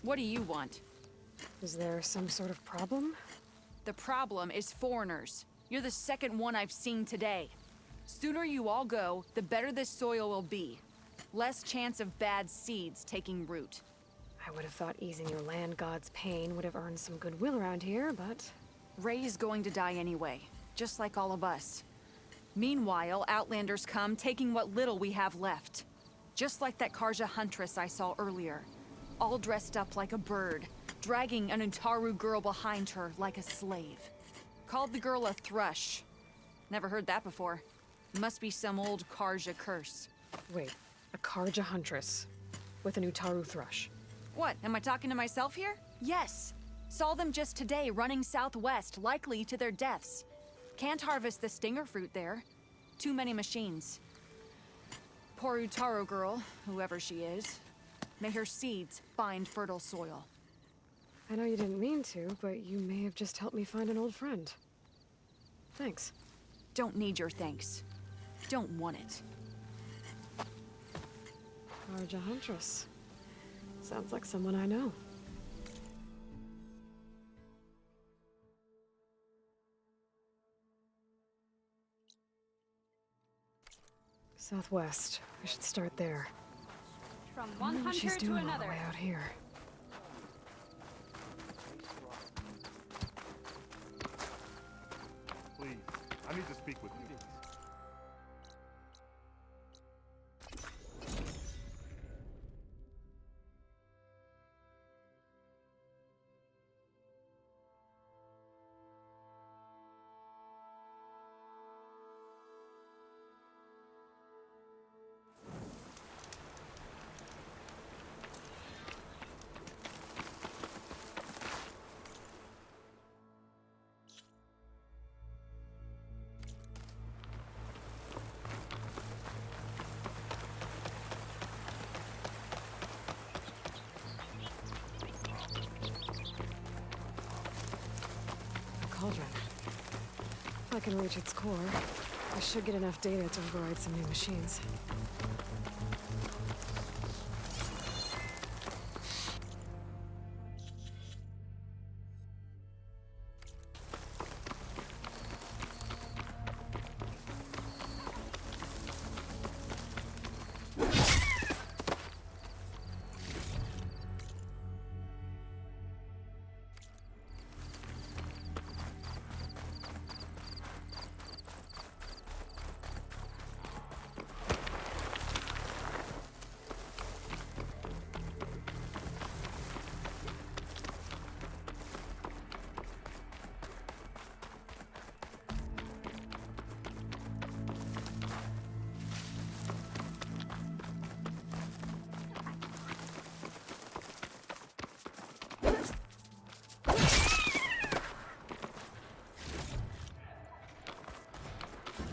What do you want? Is there some sort of problem? The problem is foreigners. You're the second one I've seen today. Sooner you all go, the better this soil will be. Less chance of bad seeds taking root. I would have thought easing your land god's pain would have earned some goodwill around here, but... Ray's going to die anyway, just like all of us. Meanwhile, Outlanders come, taking what little we have left. Just like that Karja huntress I saw earlier. All dressed up like a bird, dragging an Utaru girl behind her like a slave. Called the girl a thrush. Never heard that before. Must be some old Karja curse. Wait, a Karja huntress with an Utaru thrush. What, am I talking to myself here? Yes. Saw them just today running southwest, likely to their deaths. Can't harvest the stinger fruit there. Too many machines. Poor Utaru girl, whoever she is. May her seeds find fertile soil. I know you didn't mean to, but you may have just helped me find an old friend. Thanks. Don't need your thanks. Don't want it. Karja huntress. Sounds like someone I know. Southwest. I should start there. From I wonder one what she's hunter to doing all the another. way out here. Please, I need to speak with you. A cauldron. If I can reach its core, I should get enough data to override some new machines.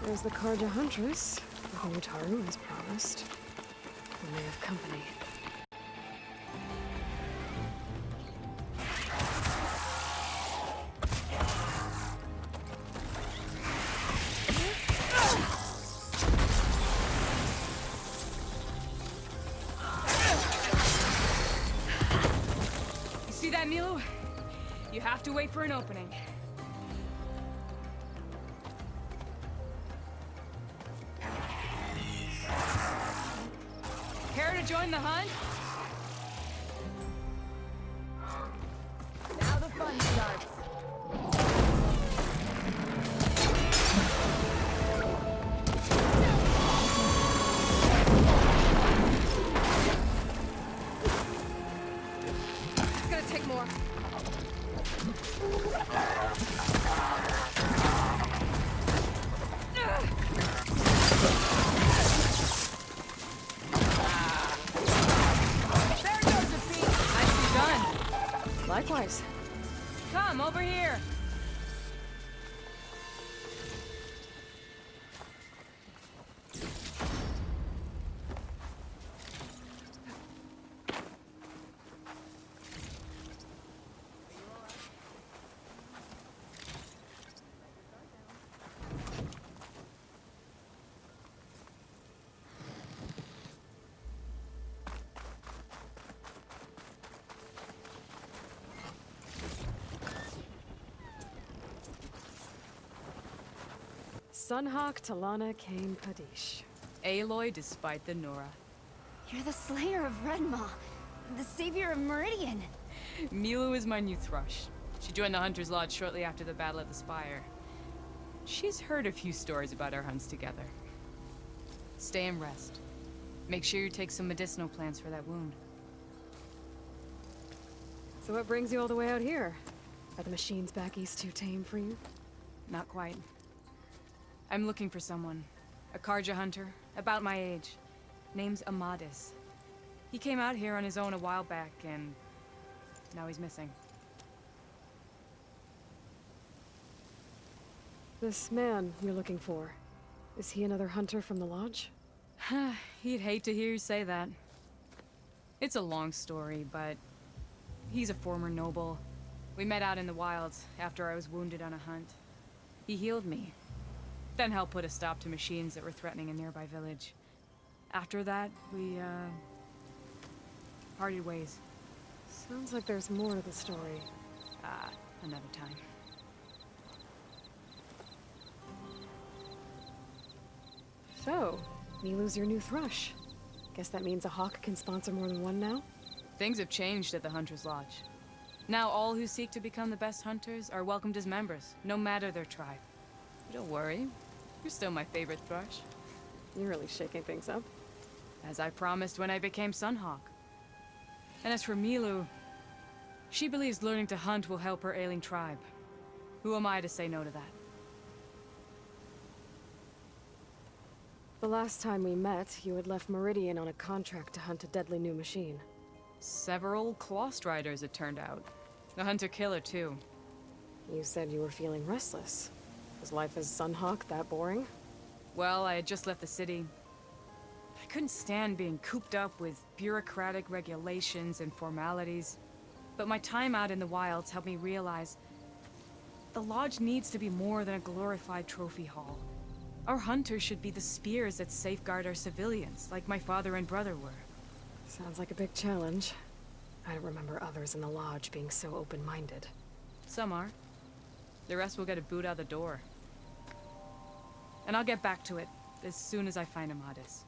There's the Karja huntress, with Utaru as promised. And they have company. You see that, Milu? You have to wait for an opening. Care to join the hunt? Now the fun starts. It's gonna take more. There goes the feet. Nicely done. Likewise. Come over here. Sunhawk Talana Kane Padish. Aloy despite the Nora. You're the slayer of Redmaw, the savior of Meridian. Milu is my new thrush. She joined the Hunter's Lodge shortly after the Battle of the Spire. She's heard a few stories about our hunts together. Stay and rest. Make sure you take some medicinal plants for that wound. So what brings you all the way out here? Are the machines back east too tame for you? Not quite. I'm looking for someone. A Karja hunter, about my age. Name's Amadis. He came out here on his own a while back, and now he's missing. This man you're looking for, is he another hunter from the Lodge? He'd hate to hear you say that. It's a long story, but he's a former noble. We met out in the wilds after I was wounded on a hunt. He healed me, then helped put a stop to machines that were threatening a nearby village. After that, we, parted ways. Sounds like there's more to the story. Another time. So, Milu's your new thrush. Guess that means a hawk can sponsor more than one now? Things have changed at the Hunter's Lodge. Now all who seek to become the best hunters are welcomed as members, no matter their tribe. But don't worry, you're still my favorite thrush. You're really shaking things up. As I promised when I became Sunhawk. And as for Milu, she believes learning to hunt will help her ailing tribe. Who am I to say no to that? The last time we met, you had left Meridian on a contract to hunt a deadly new machine. Several Clost Riders, it turned out. The Hunter-Killer, too. You said you were feeling restless. Was life as Sunhawk that boring? Well, I had just left the city. I couldn't stand being cooped up with bureaucratic regulations and formalities. But my time out in the wilds helped me realize the Lodge needs to be more than a glorified trophy hall. Our hunters should be the spears that safeguard our civilians, like my father and brother were. Sounds like a big challenge. I don't remember others in the Lodge being so open-minded. Some are. The rest will get a boot out the door. And I'll get back to it as soon as I find Amadis.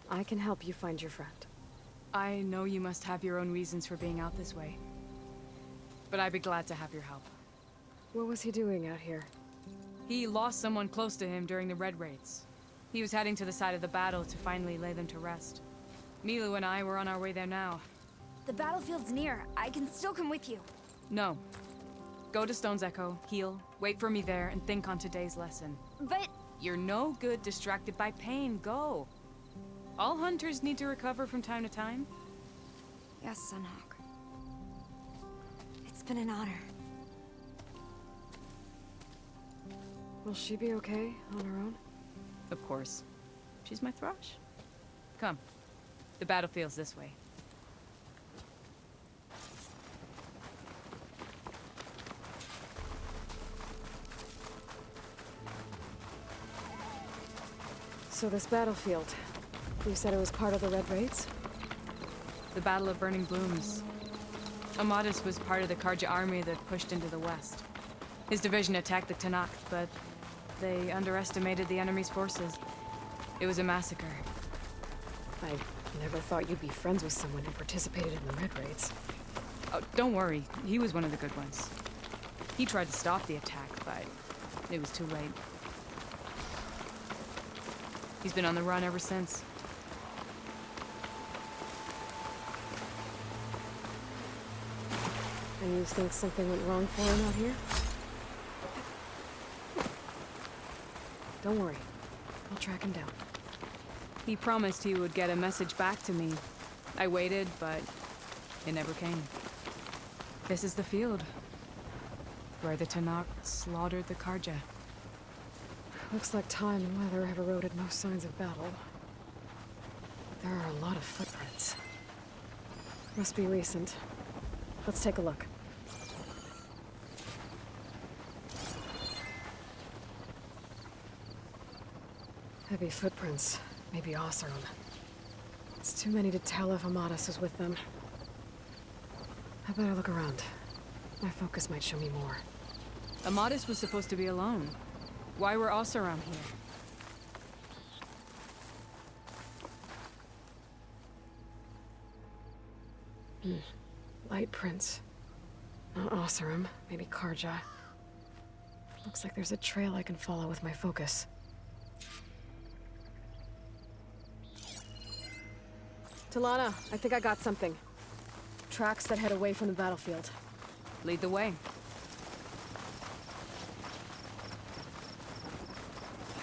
I can help you find your friend. I know you must have your own reasons for being out this way. But I'd be glad to have your help. What was he doing out here? He lost someone close to him during the Red Raids. He was heading to the side of the battle to finally lay them to rest. Milu and I were on our way there now. The battlefield's near. I can still come with you. No. Go to Stone's Echo, heal, wait for me there, and think on today's lesson. But... You're no good distracted by pain. Go. All hunters need to recover from time to time. Yes, Sunhawk. It's been an honor. Will she be okay on her own? Of course. She's my thrush. Come. The battlefield's this way. So this battlefield, you said it was part of the Red Raids? The Battle of Burning Blooms. Amadis was part of the Karja army that pushed into the west. His division attacked the Tenakth, but they underestimated the enemy's forces. It was a massacre. I never thought you'd be friends with someone who participated in the Red Raids. Oh, don't worry. He was one of the good ones. He tried to stop the attack, but it was too late. He's been on the run ever since. And you think something went wrong for him out here? Don't worry. I'll track him down. He promised he would get a message back to me. I waited, but it never came. This is the field, where the Tenakth slaughtered the Karja. Looks like time and weather have eroded most signs of battle. There are a lot of footprints. Must be recent. Let's take a look. Heavy footprints. Maybe Oseram. It's too many to tell if Amadis is with them. I better look around. My focus might show me more. Amadis was supposed to be alone. Why were Oseram here? Light prints. Not Oseram, maybe Karja. Looks like there's a trail I can follow with my focus. Talana, I think I got something. Tracks that head away from the battlefield. Lead the way.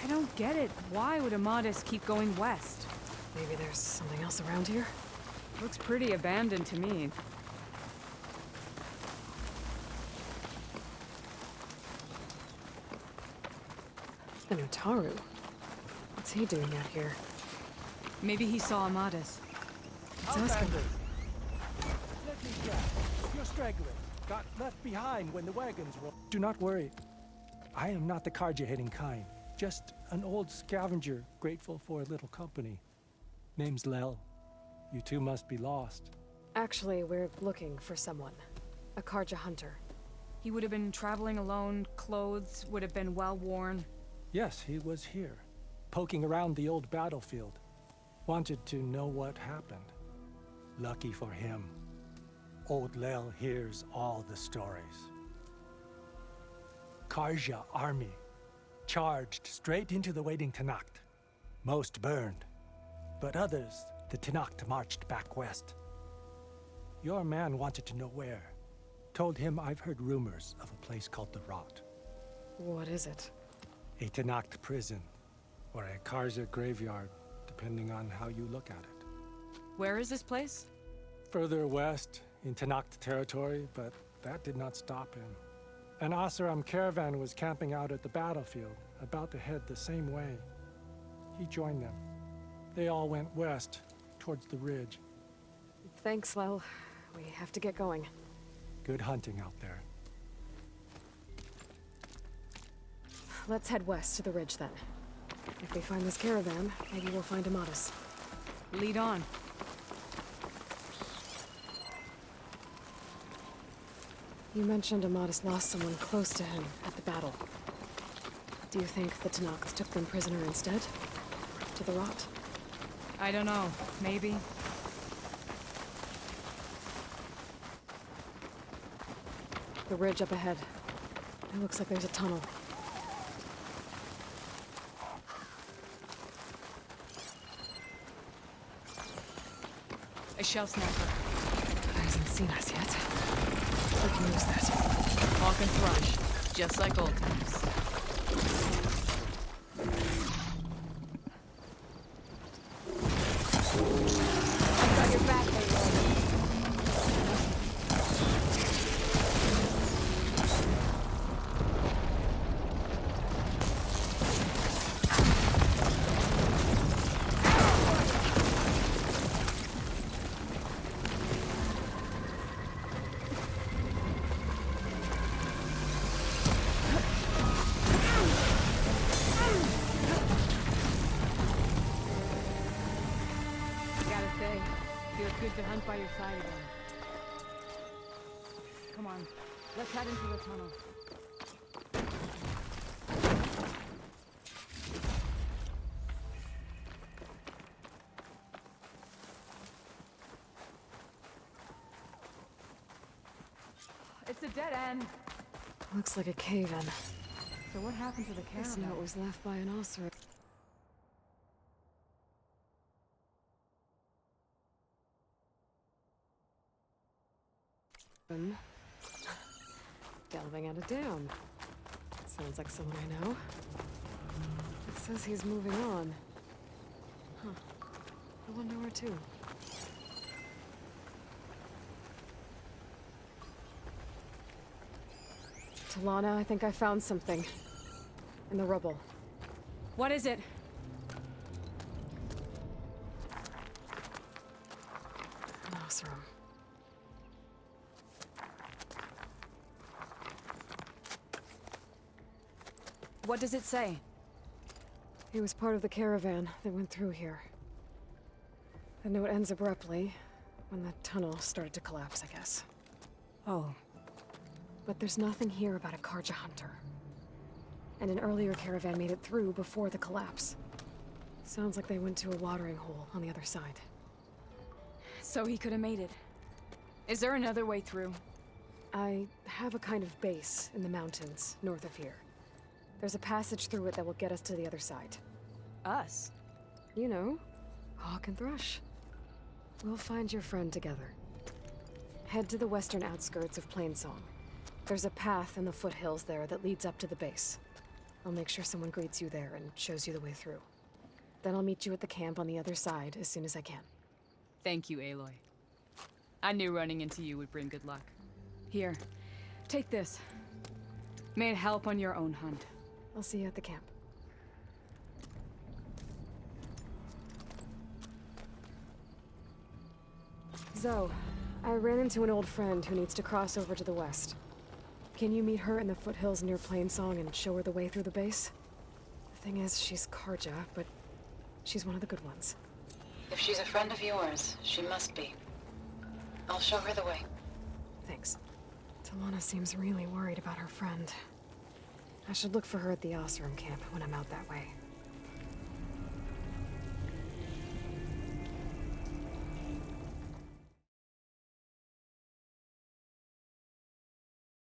I don't get it. Why would Amadis keep going west? Maybe there's something else around here? Looks pretty abandoned to me. The Notaru. What's he doing out here? Maybe he saw Amadis. Let's ask him. Let me guess. You're stragglers. Got left behind when the wagons rolled. Do not worry. I am not the Karja-hating kind. Just an old scavenger grateful for a little company. Name's Lel. You two must be lost. Actually, we're looking for someone. A Karja hunter. He would have been traveling alone, clothes would have been well worn. Yes, he was here, poking around the old battlefield. Wanted to know what happened. Lucky for him, old Lel hears all the stories. Karja army charged straight into the waiting Tenakth. Most burned, but others, the Tenakth marched back west. Your man wanted to know where. Told him I've heard rumors of a place called the Rot. What is it? A Tenakth prison, or a Karja graveyard, depending on how you look at it. Where is this place? Further west, in Tenakth territory, but that did not stop him. An Oseram caravan was camping out at the battlefield, about to head the same way. He joined them. They all went west, towards the ridge. Thanks, Lel. We have to get going. Good hunting out there. Let's head west to the ridge then. If we find this caravan, maybe we'll find Amadis. Lead on. You mentioned Amadis lost someone close to him at the battle. Do you think the Tenakth took them prisoner instead? To the Rot? I don't know. Maybe. The ridge up ahead. It looks like there's a tunnel. A shell snapper. Hasn't seen us yet. We can use that. Hawk and thrush. Just like old times. I've got your back, Aloy. Gotta say, feels good to hunt by your side again. Come on, let's head into the tunnel. It's a dead end. Looks like a cave-in. So what happened to the This caravan? note was left by an Oseram. Delving at a dam. Sounds like someone I know. It says he's moving on. Huh. I wonder where to. Talana, I think I found something. In the rubble. What is it? An Oseram. What does it say? He was part of the caravan that went through here. The note ends abruptly when the tunnel started to collapse, I guess. Oh. But there's nothing here about a Karja hunter. And an earlier caravan made it through before the collapse. Sounds like they went to a watering hole on the other side. So he could have made it. Is there another way through? I have a kind of base in the mountains north of here. There's a passage through it that will get us to the other side. Us? You know, Hawk and Thrush. We'll find your friend together. Head to the western outskirts of Plainsong. There's a path in the foothills there that leads up to the base. I'll make sure someone greets you there and shows you the way through. Then I'll meet you at the camp on the other side as soon as I can. Thank you, Aloy. I knew running into you would bring good luck. Here, take this. May it help on your own hunt. I'll see you at the camp. Zoe, I ran into an old friend who needs to cross over to the west. Can you meet her in the foothills near Plainsong and show her the way through the base? The thing is, she's Karja, but she's one of the good ones. If she's a friend of yours, she must be. I'll show her the way. Thanks. Talana seems really worried about her friend. I should look for her at the Osram camp when I'm out that way.